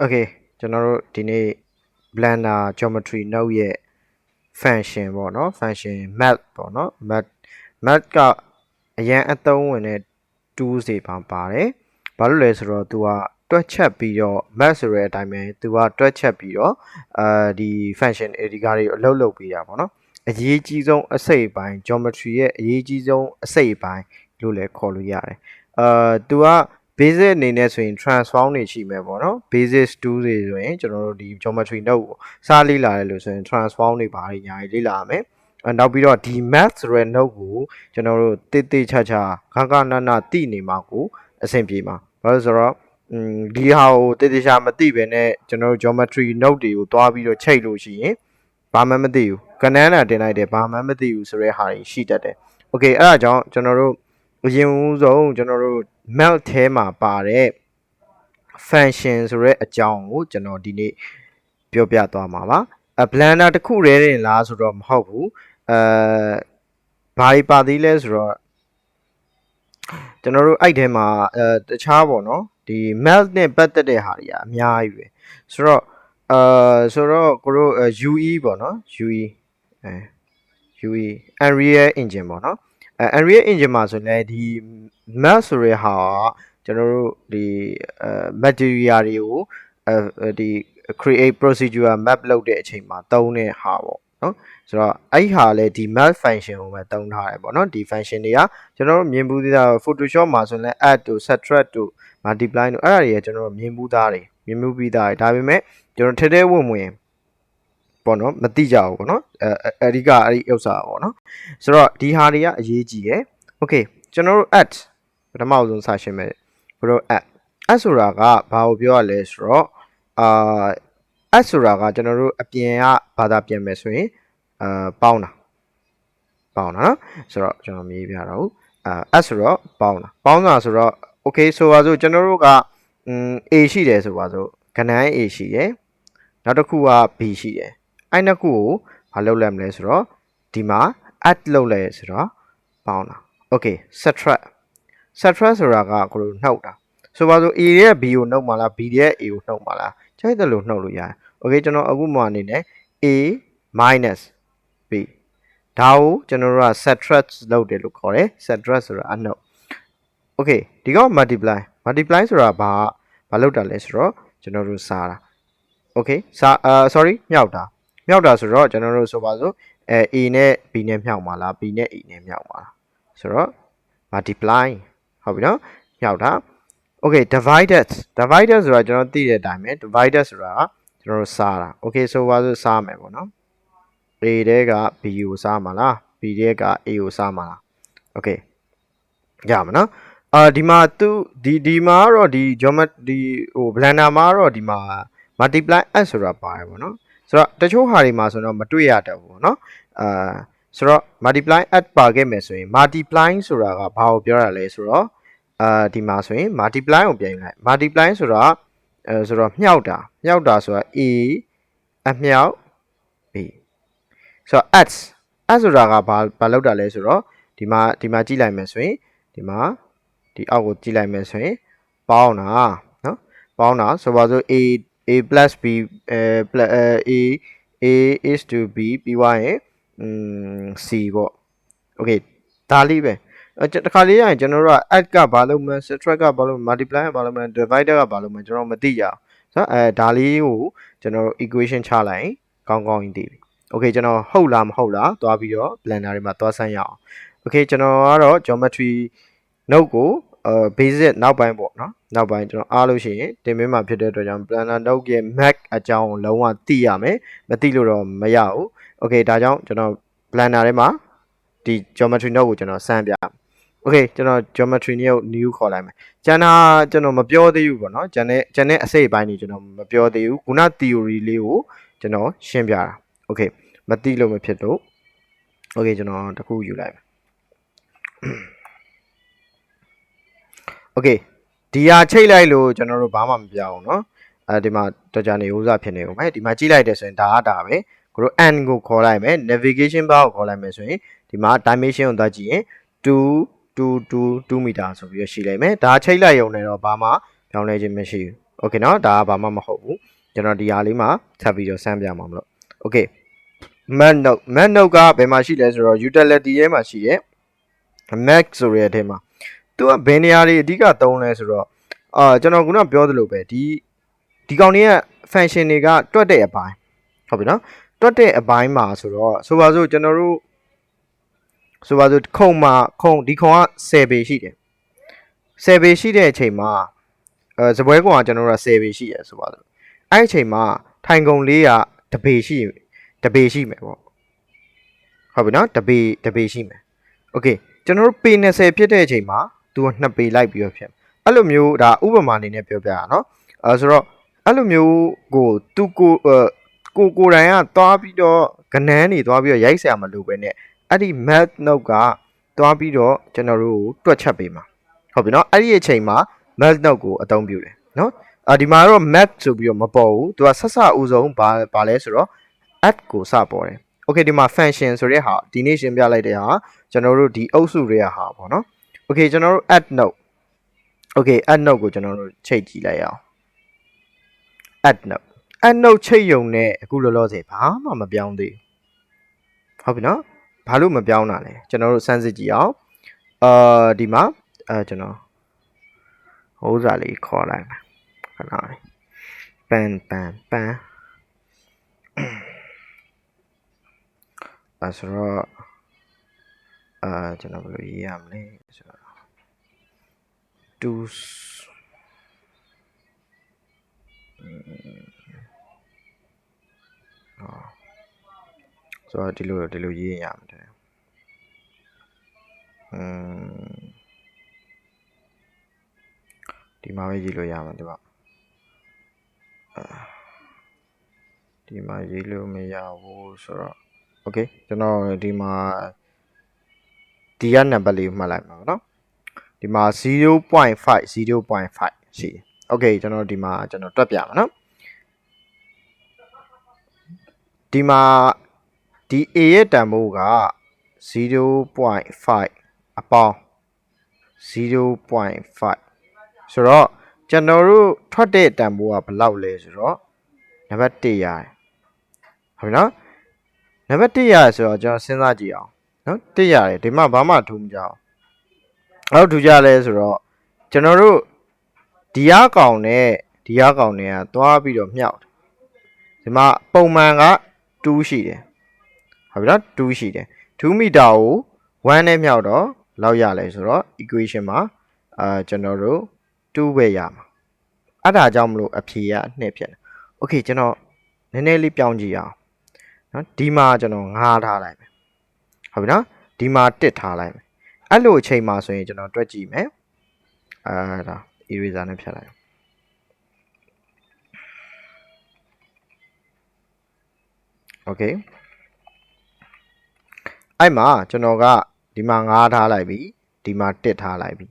Okay ကျွန်တော်တို့ဒီနေ့ Blender Geometry Node ရဲ့ function ပေါ့နော် function map ပေါ့နော် map ကအရန်အသုံးဝင်တဲ့ tools တွေပါတယ်ဘာလို့လဲဆိုတော့သူကတွက်ချက်ပြီးတော့ map ဆိုတဲ့အတိုင်းပဲသူကတွက်ချက်ပြီးတော့ဒီ function ဒီကားတွေကိုအလုပ်လုပ်ပေးတာပေါ့နော်အရေးကြီးဆုံးအစိတ်အပိုင်း geometry ရဲ့အရေးကြီးဆုံးအစိတ်အပိုင်းလို့လည်းခေါ်လို့ရတယ်သူကbasic အနေနဲ့ဆိုရင် transform တွေရှိမယ်ပေါ့နော် basic tool တွေဆိုရင်ကျွန်တော်တို့ဒီ geometry node ကိုစလေ့လာရလို့ဆိုရင် transform တွေဘာတွေညာလေ့လာရမယ်နောက်ပြီးတော့ဒီ math ဆိုတဲ့ node ကိုကျွန်တော်တို့တိချာခါနာတိနေမှာကိုအဆင်ပြေမှာဘာလို့ဆိုတော့ဒီဟာကိုတိချာမသိပဲနဲ့ကျွန်တော်တို့ geometry node တွေကိုတွားပြီးတော့ချိန်လို့ရှိရင်ဘာမှမသိဘူးကနန်းတာတင်လိုက်တယ်ဘာမှမသိဘူးဆိုတဲ့ဟာတွေရှိတတ်တယ် okay အဲ့ဒါကြောင့်ကျွန်တော်တို့အရင်ဦးဆုံးကျွန်တော်တို့ melt ထဲမှာပါတဲ့ function ဆိုတဲ့အကြောင်းကိုကျွန်တော်ဒီနေ့ပြောပြသွားမှာပါblender တစ်ခုတည်းတင်လားဆိုတော့မဟုတ်ဘူးဘာတွေပါသေးလဲဆိုတော့ကျွန်တော်တို့အဲ့ထဲမှာတခြားပေါ့နော်ဒီ melt နဲ့ပတ်သက်တဲ့ဟာတွေကအများကြီးပဲဆိုတော့ကိုတို့ UE ပေါ့နော် UE Unreal Engine ပေါ့နော်Unreal Engine မှာဆိုလည်းဒီ map ဆိုတဲ့ဟာကကျွန်တော်တို့ဒီmaterial တွေကိုဒီ create procedure map လုပ်တဲ့အချိန်မှာသုံးတဲ့ဟာပေါ့နော်ဆိုတော့အဲ့ဟာလည်းဒီ map function ကိုပဲသုံးထားတယ်ပေါ့နော်ဒီ function တွေကကျွန်တော်တို့မြင်ဘူးသေးတာ Photoshop မှာဆိုရင်လည်း add တို့ subtract တို့ multiply တို့အဲ့ဒါတွေကကျွန်တော်တို့မြင်ဘူးပြီးသားတွေဒါပေမဲ့ကျွန်တော်ထဲဝင်ပေါ့နော်မသိကြဘူးပေါ့နော်အဓိကအဲ့ဒီဥစ္စာပေါ့နော်ဆိုတော့ဒီဟာတွေကအရေးကြီးရယ် okay ကျွန်တော်တို့ add ပထမဆုံးစရှင်းမယ်ဘယ်လို add ဆိုတာကဘာကိုပြောရလဲဆိုတော့add ဆိုတာကကျွန်တော်တို့အပြင်ကဘာသာပြန်မယ်ဆိုရင်ပေါင်းတာနော်ဆိုတော့ကျွန်တော်ရေးပြတော့add ဆိုတော့ပေါင်းတာဆိုတော့ okay ဆိုပါစို့ကျွန်တော်တို့ကA ရှိတယ်ဆိုပါစို့ကဏ္ဍ A ရှိတယ်နောက်တစ်ခုက B ရှိတယ်အဲ့နှစ်ခုကိုမလုပ်လိုက်မလဲဆိုတော့ဒီမှာ add လုပ်လိုက်ဆိုတော့ပေါင်းတာ okay subtract ဆိုတာကကိုလိုနှုတ်တာဆိုပါစို့ A ရဲ့ B ကိုနှုတ်မှာလား B ရဲ့ A ကိုနှုတ်မှာလားကြိုက်တယ်လို့နှုတ်လို့ရတယ် okay ကျွန်တော်အခုမှအနေနဲ့ A minus B ဒါကိုကျွန်တော်တို့က subtract လုပ်တယ်လို့ခေါ်တယ် subtract ဆိုတာအနှုတ် okay ဒီကောင် multiply ဆိုတာဘာလုပ်တာလဲဆိုတော့ကျွန်တော်တို့စားတာ okay sorry မြောက်တာဆိုတော့ကျွန်တော်တို့ဆိုပါစို့A နဲ့ B နဲ့မြောက်မှာလား B နဲ့ A နဲ့မြောက်မှာလားဆိုတော့ multiply ဟုတ်ပြီနော်မြောက်တာ okay divided ဆိုတာကျွန်တော်သိတဲ့အတိုင်းပဲ divided ဆိုတာကကျွန်တော်တို့စားတာ okay ဆိုပါစို့စားမယ်ပေါ့နော် A တဲက B ကိုစားမှာလား B တဲက A ကိုစားမှာလား okay ရမှာနော်ဒီမှာဒီမှာတော့ဒီ geometry ဟို blender မှာတော့ဒီမှာ multiply add ဆိုတာပါတယ်ပေါ့နော်ဆိုတော့တချို့ဟာတွေမှာဆိုတော့မတွေ့ရတတ်ဘူးပေါ့နော်ဆိုတော့ multiply add ပါခဲ့မယ်ဆိုရင် multiply ဆိုတာကဘာကိုပြောတာလဲဆိုတော့ဒီမှာဆိုရင် multiply ကိုပြန်ယူလိုက် multiply ဆိုတာဆိုတော့မြှောက်တာဆိုတာ A အမြှောက် B ဆိုတော့ add ဆိုတာကဘာလောက်တာလဲဆိုတော့ဒီမှာကြည့်လိုက်မယ်ဆိုရင်ဒီမှာဒီအောက်ကိုကြည့်လိုက်မယ်ဆိုရင်ပေါင်းတာနော်ပေါင်းတာဆိုပါစို့ A plus B A is to B ပြီးသွားရင်C ပေါ့ okay ဒါလေးပဲတခါလေးရရင်ကျွန်တော်တို့က add ကဘာလို့မလဲ subtract ကဘာလို့ multiply ကဘာလို့မလဲ divider ကဘာလို့မလဲကျွန်တော်မသိကြအောင်ဆိုတော့ဒါလေးကိုကျွန်တော်တို့ equation ချလိုက်ရင်ကောင်းကြီးသိပြီ okay ကျွန်တော်ဟုတ်လားမဟုတ်လားသွားပြီးတော့ blender တွေမှာသွားဆန်းရအောင် okay ကျွန်တော်ကတော့ geometry node ကိုbasic နောက်ပိုင်းပေါ့နော်နောက်ပိုင်းကျွန်တော်အားလို့ရှိရင်တင်ပေးမှာဖြစ်တဲ့အတွက်ကြောင့် blender node ရဲ့ mac အကြောင်းကိုလုံးဝသိရမယ်မသိလို့တော့မရဘူး okay ဒါကြောင့်ကျွန်တော် blender ထဲမှာဒီ geometry node ကိုကျွန်တော်စမ်းပြ okay ကျွန်တော် geometry node new ခေါ်လိုက်မယ်ကျန်တာကျွန်တော်မပြောသေးဘူးပေါ့နော်ကျန်တဲ့အစိတ်အပိုင်းတွေကျွန်တော်မပြောသေးဘူးခုန theory လေးကိုကျွန်တော်ရှင်းပြတာ okay မသိလို့မဖြစ်လို့ okay ကျွန်တော်တခုယူလိုက်မယ် okay ဒီဟာချိတ်လိုက်လို့ကျွန်တော်တို့ဘာမှမပြောအောင်เนาะဒီမှာတော်ကြနေဥစားဖြစ်နေဦးမယ်ဒီမှာကြည့်လိုက်တယ်ဆိုရင်ဒါပဲကိုတို့ n ကိုခေါ်လိုက်မယ် navigation bar ကိုခေါ်လိုက်မယ်ဆိုရင်ဒီမှာ dimension ကိုသွားကြည့်ရင်2 meter ဆိုပြီးရရှိလိုက်မယ်ဒါချိတ်လိုက်ရုံနဲ့တော့ဘာမှပြောင်းလဲခြင်းမရှိဘူး okay เนาะဒါကဘာမှမဟုတ်ဘူးကျွန်တော်ဒီဟာလေးမှာထပ်ပြီးတော့စမ်းပြမှာမလို့ okay man note ကဘယ်မှာရှိလဲဆိုတော့ utility ထဲမှာရှိတယ် max ဆိုတဲ့အထဲမှာသူကဘယ်နေရာတွေအဓိကသုံးလဲဆိုတော့ကျွန်တော်ခုနပြောသလိုပဲဒီကောင်တွေက function တွေကတွက်တဲ့အပိုင်းဟုတ်ပြီနော်တွက်တဲ့အပိုင်းမှာဆိုတော့ဆိုပါစို့ကျွန်တော်တို့ဆိုပါစို့ခုံဒီခုံက10ပေရှိတယ်10ပေရှိတဲ့အချိန်မှာစပွဲကောင်ကကျွန်တော်တို့က10ပေရှိရဆိုပါစို့အဲ့အချိန်မှာထိုင်ကုန်လေးကတပေရှိမယ်ပေါ့ဟုတ်ပြီနော်တပေရှိမယ်โอเคကျွန်တော်တို့ပေ20ဖြစ်တဲ့အချိန်မှာသူက2ပေလိုက်ပြီးတော့ဖြစ်အဲ့လိုမျိုးဒါဥပမာအနေနဲ့ပြောပြရအောင်နော်ဆိုတော့အဲ့လိုမျိုးကိုသူကိုယ်တိုင်ကသွားပြီးတော့ကနန်းနေသွားပြီးတော့ရိုက်ဆရာမလို့ပဲနဲ့အဲ့ဒီ math note ကသွားပြီးတော့ကျွန်တော်တို့တွက်ချက်ပေးမှာဟုတ်ပြီနော်အဲ့ဒီအချိန်မှာ math note ကိုအသုံးပြုတယ်နော်ဒီမှာတော့ math ဆိုပြီးတော့မပေါ်ဘူးသူကဆက်စအဦးဆုံးဘာလဲဆိုတော့ add ကိုစပေါ်တယ်โอเคဒီမှာ function ဆိုတဲ့ဟာဒီနေ့ရှင်းပြလိုက်တဲ့ဟာကျွန်တော်တို့ဒီအုပ်စုတွေကဟာပေါ့နော်โอเคကျွန်တော်တို့ add note โอเค add note ကိုကျွန်တော်တို့ချိန်ကြည့်လိုက်ရအောင် add note ချိန်ယုံနဲ့အခုလောလောဆယ်ဘာမှမပြောင်းသေးဘူးဟုတ်ပြီနော်ဘာလို့မပြောင်းတာလဲကျွန်တော်တို့စမ်းစစ်ကြည့်အောင်ဒီမှာကျွန်တော်ဟိုးစာလေးခေါ်လိုက်မယ်ခဏလေးပန်ဆိုတော့ကျွန်တော်ဘယ်လိုရေးရမလဲဆိုတော့ tools ဆိုတော့ဒီလိုရေးရမှာတယ်ဒီမှာပဲရေးလို့ရမှာဒီမှာဒီမှာရေးလို့မရဘူးဆိုတော့ okay ကျွန်တော်ဒီမှာဒီကနံပါတ်လေးမှတ်လိုက်မှာပေါ့နော်ဒီမှာ 0.5 ရှိတယ် okay ကျွန်တော်ဒီမှာကျွန်တော်တွက်ပြမှာနော်ဒီမှာဒီ a ရဲ့တန်ဖိုးက 0.5 အပေါင်း 0.5 ဆိုတော့ကျွန်တော်တို့ထွက်တဲ့တန်ဖိုးကဘယ်လောက်လဲဆိုတော့နံပါတ်1ရတယ်ဟုတ်ပြီနော်နံပါတ်1ရတယ်ဆိုတော့ကျွန်တော်စဉ်းစားကြည့်အောင်နော်1ရတယ်ဒီမှာဘာမှထူးမကြအောင်အဲ့လိုထူးကြလဲဆိုတော့ကျွန်တော်တို့ဒီအကောင်နဲ့ကသွားပြီးတော့မြောက်တယ်ဒီမှာပုံမှန်က2ရှိတယ်ဟုတ်ပြီနော်2ရှိတယ်2မီတာကို1နဲ့မြောက်တော့လောက်ရလဲဆိုတော့ equation မှာကျွန်တော်တို့2ပဲရမှာအဲ့ဒါကြောင့်မလို့အဖြေက2ဖြစ်တယ်โอเคကျွန်တော်နည်းနည်းလေးပြောင်းကြည့်အောင်နော်ဒီမှာကျွန်တော်9ထားလိုက်မယ်ဟုတ်ပြီနော်ဒီမှာ1ထားလိုက်မယ်အဲ့လိုအချိန်မှာဆိုရင်ကျွန်တော်တွက်ကြည့်မယ်ဒါ eraser နဲ့ဖြတ်လိုက်โอเคအဲ့မှာကျွန်တော်ကဒီမှာ9ထားလိုက်ပြီဒီမှာ1ထားလိုက်ပြီ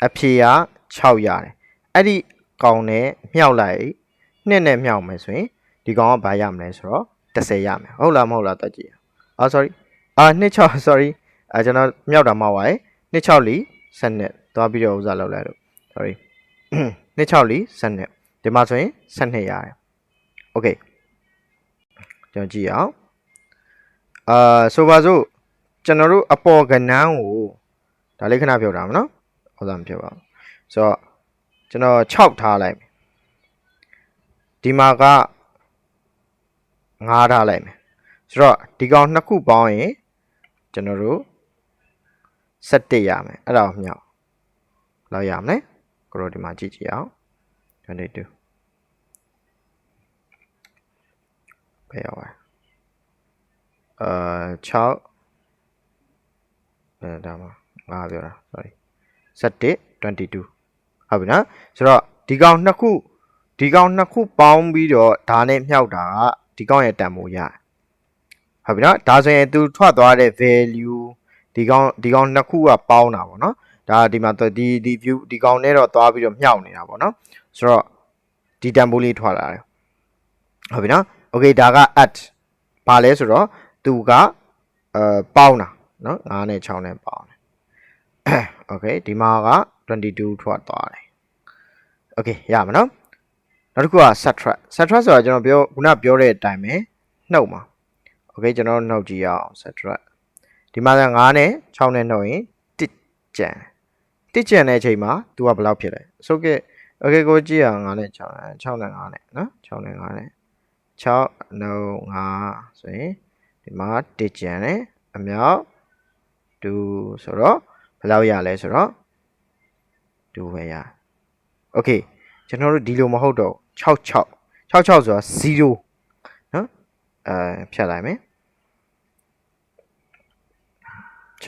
အဖြေက6ရတယ်အဲ့ဒီကောင်နဲ့မြောက်လိုက်2နဲ့မြောက်မယ်ဆိုရင်ဒီကောင်ကဘာရမလဲဆိုတော့10ရမယ်ဟုတ်လားမဟုတ်လားတွက်ကြည့်sorry 26 sorry ကျွန်တော်မြောက်တာမှာပါ26 12သွားပြီးတော့ဥစားလောက်လိုက်လို့ sorry 26 12ဒီမှာဆိုရင်12ရတယ် okay ကျွန်တော်ကြည့်အောင်ဆိုပါစို့ကျွန်တော်တို့အပေါ်ကဏ္ဍကိုဒါလေးခဏပြောတာမနော်ဟုတ်သားမပြောပါဘူးဆိုတော့ကျွန်တော်6ထားလိုက်မယ်ဒီမှာက9ထားလိုက်မယ်ဆိုတော့ဒီကောင်နှစ်ခုပေါင်းရင်ကျွန်တော်တို့17ရမယ်အဲ့ဒါကိုမြောက်လောက်ရမယ်ကိုတို့ဒီမှာကြည့်ကြည့်အောင်22ဘယ်ရောက်လဲ6ဒါမှငါပြောတာ sorry 17 22ဟုတ်ပြီနော်ဆိုတော့ဒီကောင်နှစ်ခုပေါင်းပြီးတော့ဒါနဲ့မြောက်တာကဒီကောင်ရဲ့တန်ဖိုးရတယ်ဟုတ်ပြီနော်ဒါဆိုရင်သူထွက်သွားတဲ့ value ဒီကောင်နှစ်ခုကပေါင်းတာပေါ့နော်ဒါဒီမှာဒီ view ဒီကောင်နဲ့တော့သွားပြီးတော့မြောက်နေတာပေါ့နော်ဆိုတော့ဒီတန်ဖိုးလေးထွက်လာတယ်ဟုတ်ပြီနော် okay ဒါက add ဘာလဲဆိုတော့သူကပေါင်းတာနော်9နဲ့6နဲ့ပေါင်းတယ် okay ဒီမှာက22ထွက်သွားတယ် okay ရမှာနော် နောက်တစ်ခုက subtract ဆိုတာကျွန်တော်ခုနပြောတဲ့အတိုင်းပဲနှုတ်မှာ okay ကျွန်တော်နှုတ်ကြည့်အောင် subtract ဒီမှာ9နဲ့6နဲ့နှုတ်ရင်1ကျန်တဲ့အချိန်မှာ तू ကဘယ်လောက်ဖြစ်လဲဆိုတော့ okay ကိုကြည့်အောင်9နဲ့6နဲ့5နဲ့နော်6နဲ့5နဲ့6နှုတ်5ဆိုရင်ဒီမှာ1ကျန်တယ်အမြောက်2ဆိုတော့ဘယ်လောက်ရလဲဆိုတော့2ပဲရ okay ကျွန်တော်တို့ဒီလိုမဟုတ်တော့66ဆိုတာ0နော်ဖြတ်လိုက်မယ်6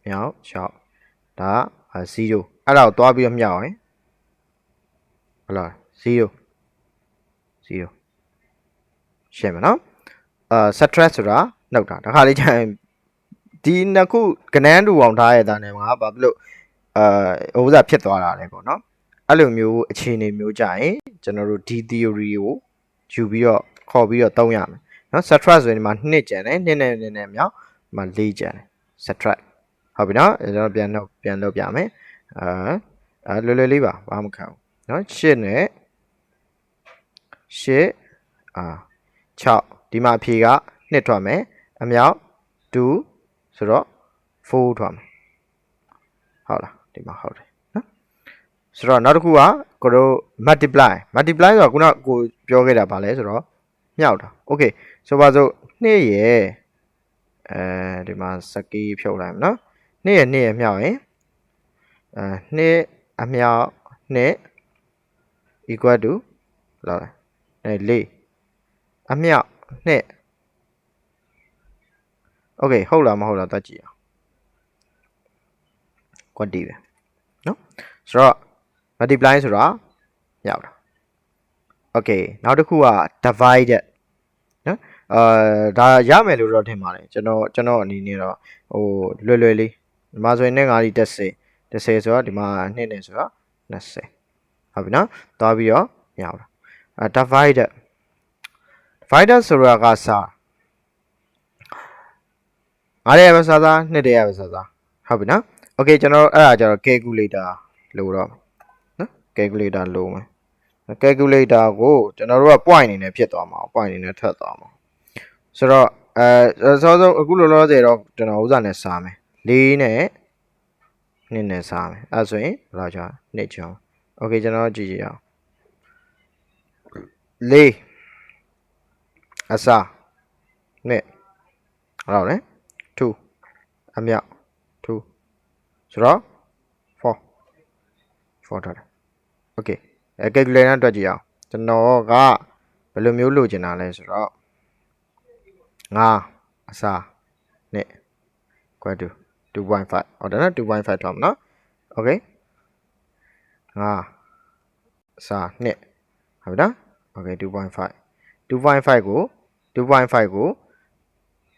မြောက်6ဒါ0အဲ့ဒါကိုတွားပြီးတော့မြောက်ရင်ဟုတ်လား0ရှင်းမနော်subtract ဆိုတာနှုတ်တာတခါလေးကျရင်ဒီနှစ်ခုကနန်းတူအောင်ထားရတဲ့နဲ့ငါဘာဖြစ်လို့ဥစ္စာဖြစ်သွားတာလဲပေါ့နော်အဲ့လိုမျိုးအခြေအနေမျိုးကြရင်ကျွန်တော်တို့ဒီ theory ကိုယူပြီးတော့ခေါ်ပြီးတော့သုံးရမယ်နော် subtract ဆိုရင်ဒီမှာ2ကျန်တယ်2နဲ့မြောက်ဒီမှာ4ကျန်တယ် subtract ဟုတ်ပြီနော်ကျွန်တော်ပြန်လုပ်ပြမယ်လွယ်လေးပါဘာမှမခံဘူးနော်8နဲ့6ဒီမှာအဖြေက2ထွက်မယ်အမြောက်2ဆိုတော့4ထွက်မယ်ဟုတ်လားဒီမှာဟုတ်တယ်နော်ဆိုတော့နောက်တစ်ခုကကိုတို့ multiply ဆိုတာခုနကိုပြောခဲ့တာဗာလဲဆိုတော့မြောက်တာ okay ဆိုပါစို့2ရဲ့ဒီမှာစကီးဖြုတ်လိုက်မယ်နော်2ရဲ့မြောက်ရင်2အမြောက်2 equal to လောက်4အမြောက်2 okay ဟုတ်လားမဟုတ်လားတွက်ကြည့်အောင်ကွက်တီပဲနော်ဆိုတော့ multiply ဆိုတာမြောက်တာ okay နောက်တစ်ခုက divided နော်ဒါရမယ်လို့တော့ထင်ပါတယ်ကျွန်တော်အနေနဲ့တော့ဟိုလွယ်လေးဒီမှာဆိုရင်နဲ့9ဒီ10ဆိုတော့ဒီမှာ2နဲ့ဆိုတော့20ဟုတ်ပြီနော်သွားပြီးတော့မြောက်တာdivided ဆိုတာကစား9တဲ့ပဲစား2တဲ့ပဲစားဟုတ်ပြီနော် okay ကျွန်တော်အဲ့ဒါကျတော့ calculator လို့တော့နော် calculator လို့မယ် calculator ကိုကျွန်တော်တို့က point အနေနဲ့ဖြစ်သွားမှာ point အနေနဲ့ထပ်သွားမှာဆိုတော့စောစောအခုလောလောဆယ်တော့ကျွန်တော်ဥစားနဲ့စားမယ်4နဲ့2နဲ့စားမယ်အဲ့ဆိုရင်ဘယ်လောက်ကြာ2ချောင်း okay ကျွန်တော်ကြည့်ကြအောင်4အစား2ဟုတ်လား2အမြောက်2ဆိုတော့4ထားတယ် okay calculator တွက်ကြည့်အောင်ကျွန်တော်ကဘယ်လိုမျိုးလိုချင်တာလဲဆိုတော့5အစားနဲ့ equal to 2.5ဟုတ်တယ်နော်2.5ထားမှာနော် okay 5အစားနဲ့ဟုတ်ပြီနော် okay 2.5ကို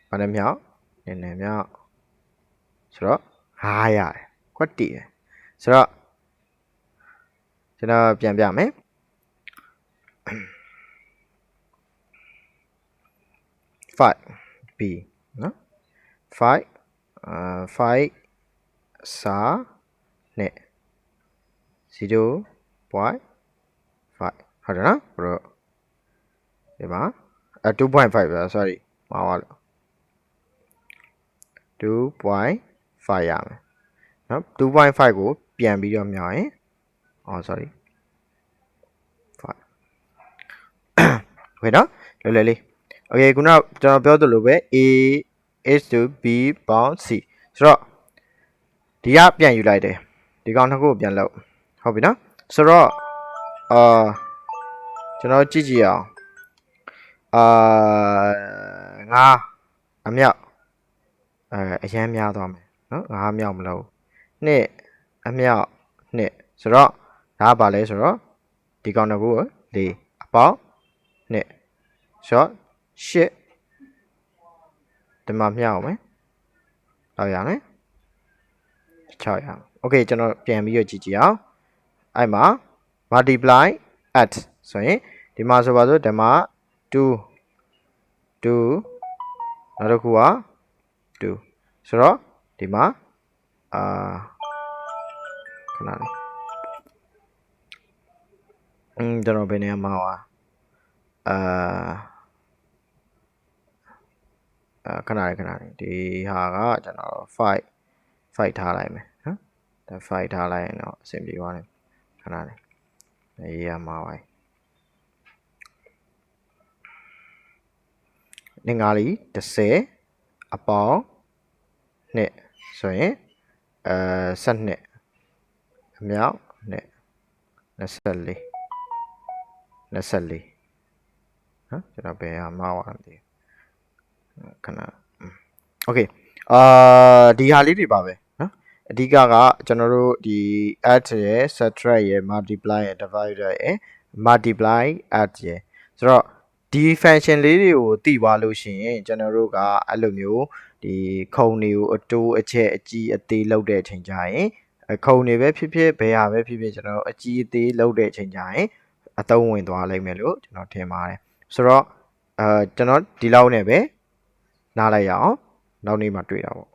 ဘာနဲ့မြောက်နည်းနည်းမြောက်ဆိုတော့5ရတယ်ကွက်တီတယ်ဆိုတော့ကျွန်တော်ပြန်ပြမယ်5b နော်5စာနဲ့0.5ဟုတ်တယ်နော်ဘရောဒီမှာ2.5ပဲ sorry မှားသွားလို့2.5ရမယ်နော်2.5ကိုပြန်ပြီးတော့မြောက်ရင်sorry 5 okay နော်လွယ်လေး okay ခုနကျွန်တော်ပြောသလိုပဲ a is to b bound c ဆိုတော့ဒီကပြန်ယူလိုက်တယ်ဒီကောင်နှစ်ခုကိုပြန်လုပ်ဟုတ်ပြီနော်ဆိုတော့ကျွန်တော်ကြည့်အောင်ငါအမြောက်အရန်များသွားမယ်နော်ငါအမြောက်မလို့နှစ်အမြောက်နှစ်ဆိုတော့ဒါကဘာလဲဆိုတော့ဒီကောင်တစ်ခုကို4အပေါင်းနှစ်ဆိုတော့8ဒီမှာမြောက်မယ်တော့ရမယ်6ရအောင် okay ကျွန်တော်ပြန်ပြီးတော့ကြည့်အောင်အဲ့မှာ multiply at ဆိုရင်ဒီမှာဆိုပါစို့ဒီမှာ2နောက်တစ်ခုက2ဆိုတော့ဒီမှာခဏလေး ကျွန်တော်ဘယ်နေရာမှာပါခဏလေးဒီဟာကကျွန်တော်5ထားလိုက်မယ်နော်ဒါ5ထားလိုက်ရင်တော့အဆင်ပြေသွားတယ်ခဏလေးရေးရမှာပါနင်္ဂါလီ10အပေါင်းနှစ်ဆိုရင်12အမြောက်နဲ့24နော်ကျွန်တော်ဘယ်ဟာမှားသွားလဲခဏโอเคဒီဟာလေးတွေပါပဲနော်အဓိကကျွန်တော်တို့ဒီ add ရယ် subtract ရယ် multiply ရယ် divide ရယ် multiply add ရယ်ဆိုတော့ဒီ function လေးတွေကိုသိသွားလို့ရှိရင်ကျွန်တော်တို့ကအဲ့လိုမျိုးဒီခုံတွေကိုအတိုးအချက်အကြီးအသေးလောက်တဲ့အချိန်ကြရင်ခုံတွေပဲဖြစ်ဖြစ်ဘယ်ဟာပဲဖြစ်ဖြစ်ကျွန်တော်တို့အကြီးအသေးလောက်တဲ့အချိန်ကြရင်အသုံးဝင်သွားလိမ့်မယ်လို့ကျွန်တော်ထင်ပါတယ်ဆိုတော့ကျွန်တော်ဒီလောက်နဲ့ပဲနားလိုက်ရအောင်နောက်နေ့မှတွေ့တာပေါ့